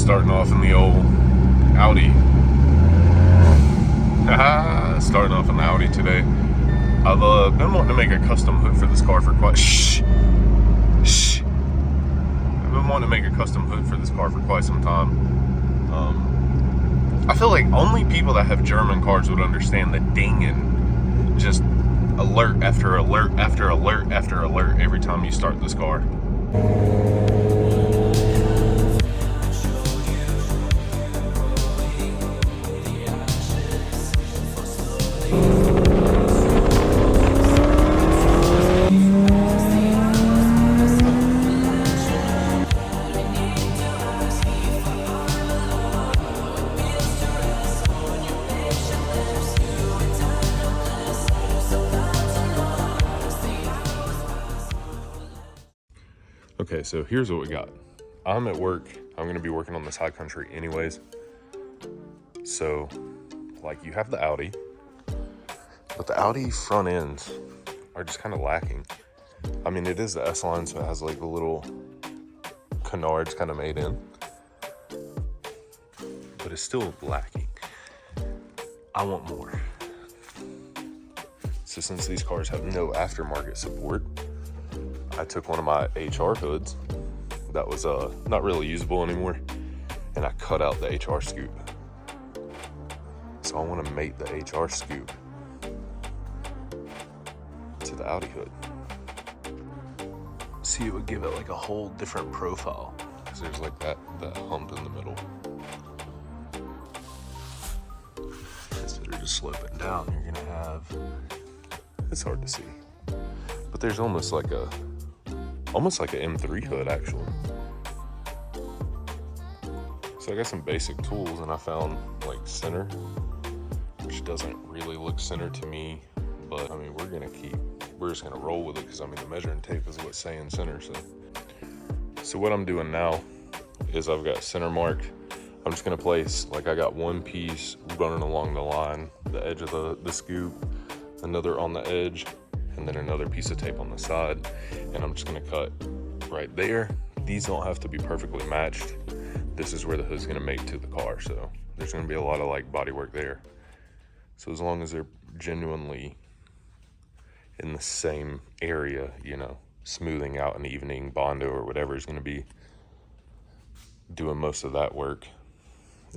Starting off in the old Audi. Starting off in the Audi today. I've been wanting to make a custom hood for this car for quite... Shh. I've been wanting to make a custom hood for this car for quite some time. I feel like only people that have German cars would understand the dinging, just alert after alert after alert after alert every time you start this car. Okay, so here's what we got. I'm at work. I'm gonna be working on this high country anyways. So, like, you have the Audi, but the Audi front ends are just kind of lacking. I mean, it is the S-Line, so it has like the little canards kind of made in, but it's still lacking. I want more. So since these cars have no aftermarket support, I took one of my HR hoods that was not really usable anymore, and I cut out the HR scoop. So I want to mate the HR scoop to the Audi hood. See, it would give it like a whole different profile, because there's like that hump in the middle. Instead of just sloping down, you're gonna have, it's hard to see, but there's almost like an M3 hood actually. So I got some basic tools, and I found like center, which doesn't really look center to me, but I mean, we're just gonna roll with it, because I mean the measuring tape is what's saying center. So what I'm doing now is I've got center marked. I'm just gonna place, like, I got one piece running along the line, the edge of the scoop, another on the edge, and then another piece of tape on the side, and I'm just gonna cut right there. These don't have to be perfectly matched. This is where the hood's gonna mate to the car, so there's gonna be a lot of like body work there. So as long as they're genuinely in the same area, you know, smoothing out and evening, Bondo or whatever is gonna be doing most of that work.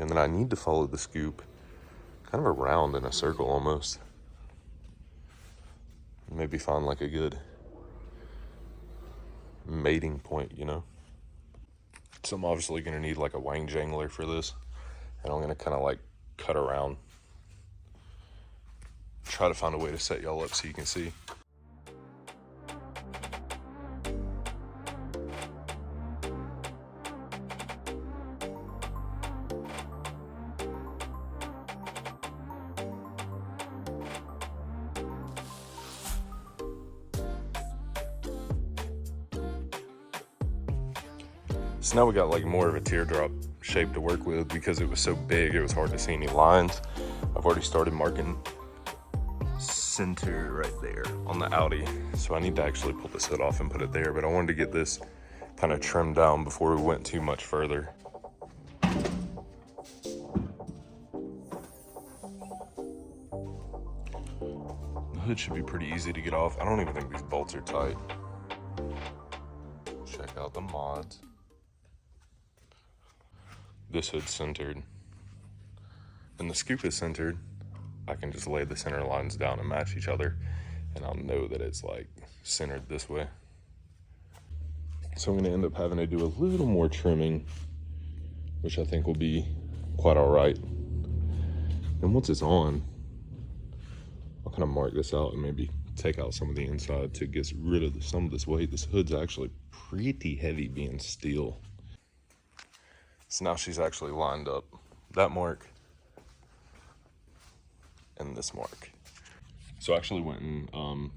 And then I need to follow the scoop kind of around in a circle almost. Maybe find like a good mating point, you know? So I'm obviously gonna need like a wang jangler for this, and I'm gonna kind of like cut around. Try to find a way to set y'all up so you can see. So now we got like more of a teardrop shape to work with, because it was so big it was hard to see any lines. I've already started marking center right there on the Audi, so I need to actually pull this hood off and put it there, but I wanted to get this kind of trimmed down before we went too much further. The hood should be pretty easy to get off. I don't even think these bolts are tight. Check out the mods. This hood's centered, and the scoop is centered. I can just lay the center lines down and match each other, and I'll know that it's like centered this way. So I'm gonna end up having to do a little more trimming, which I think will be quite all right. And once it's on, I'll kind of mark this out and maybe take out some of the inside to get rid of some of this weight. This hood's actually pretty heavy being steel. So now she's actually lined up that mark and this mark. So I actually went and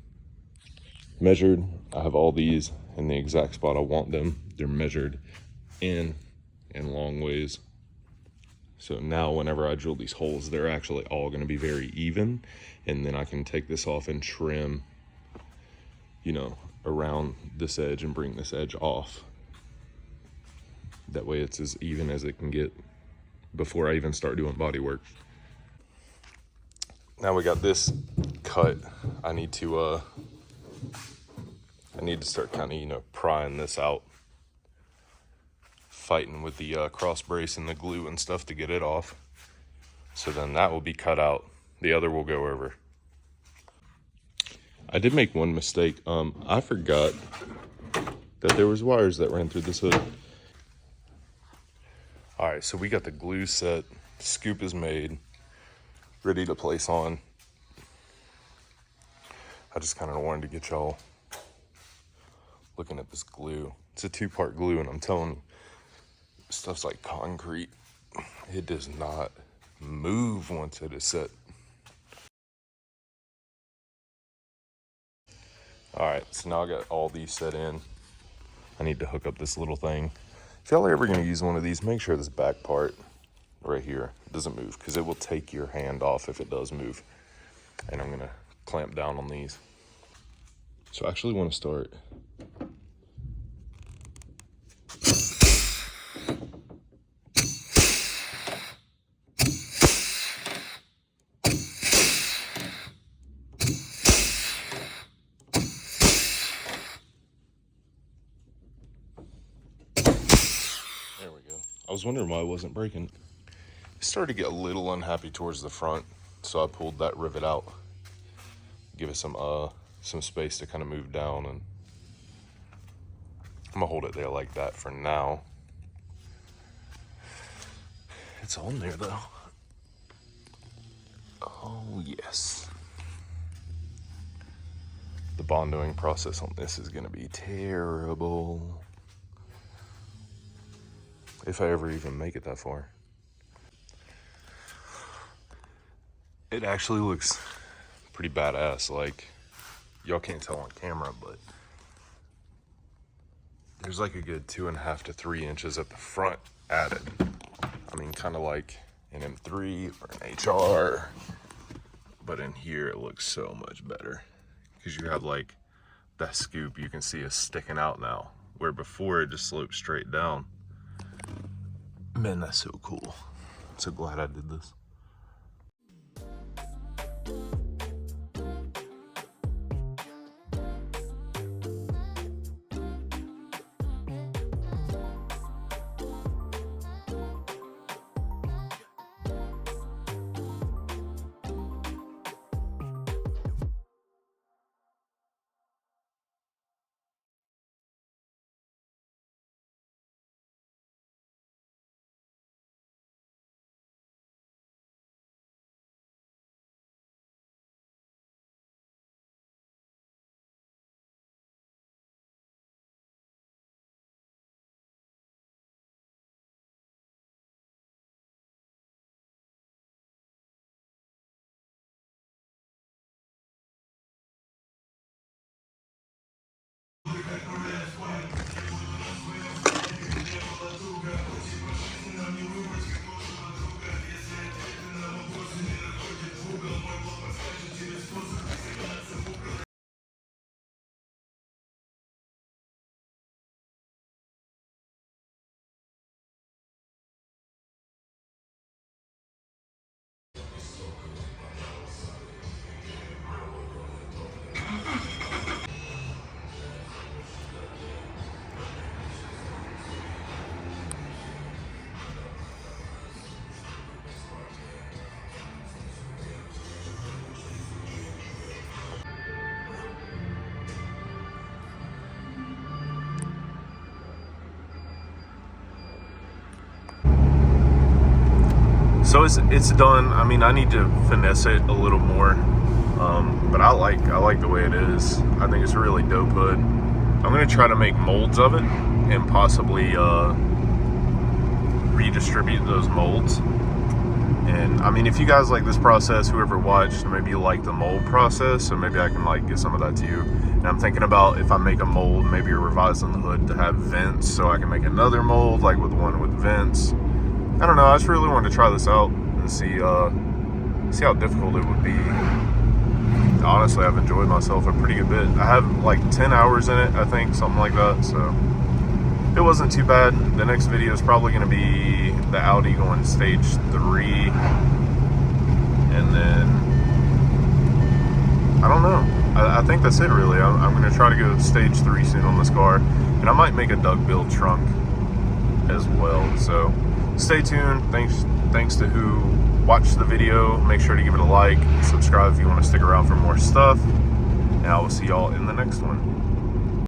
measured. I have all these in the exact spot I want them. They're measured in long ways. So now whenever I drill these holes, they're actually all gonna be very even. And then I can take this off and trim, you know, around this edge and bring this edge off. That way it's as even as it can get before I even start doing body work. Now we got this cut. I need to start kind of, you know, prying this out. Fighting with the cross brace and the glue and stuff to get it off. So then that will be cut out. The other will go over. I did make one mistake. I forgot that there was wires that ran through this hood. All right, so we got the glue set. Scoop is made, ready to place on. I just kind of wanted to get y'all looking at this glue. It's a 2-part glue, and I'm telling you, stuff's like concrete. It does not move once it is set. All right, so now I got all these set in. I need to hook up this little thing. If y'all are ever gonna use one of these, make sure this back part right here doesn't move, because it will take your hand off if it does move. And I'm gonna clamp down on these. So I actually want to start I was wondering why it wasn't breaking. It started to get a little unhappy towards the front, so I pulled that rivet out. Give it some space to kind of move down, and I'm gonna hold it there like that for now. It's on there though. Oh yes. The bondoing process on this is gonna be terrible. If I ever even make it that far. It actually looks pretty badass. Like, y'all can't tell on camera, but there's like a good 2.5 to 3 inches at the front added. I mean, kind of like an M3 or an HR, but in here it looks so much better because you have like that scoop you can see is sticking out now, where before it just sloped straight down. Man, that's so cool. I'm so glad I did this. So it's done. I mean, I need to finesse it a little more, but I like the way it is. I think it's a really dope hood. I'm gonna try to make molds of it and possibly redistribute those molds. And I mean, if you guys like this process, whoever watched, maybe you like the mold process, so maybe I can like get some of that to you. And I'm thinking about if I make a mold, maybe revising the hood to have vents, so I can make another mold like with one with vents. I don't know, I just really wanted to try this out and see how difficult it would be. Honestly, I've enjoyed myself a pretty good bit. I have like 10 hours in it, I think, something like that, so it wasn't too bad. The next video is probably going to be the Audi going stage 3, and then I don't know. I think that's it really. I'm going to try to go stage 3 soon on this car, and I might make a duck-bill trunk as well. So stay tuned. Thanks to who watched the video. Make sure to give it a like, subscribe if you want to stick around for more stuff, and I will see y'all in the next one.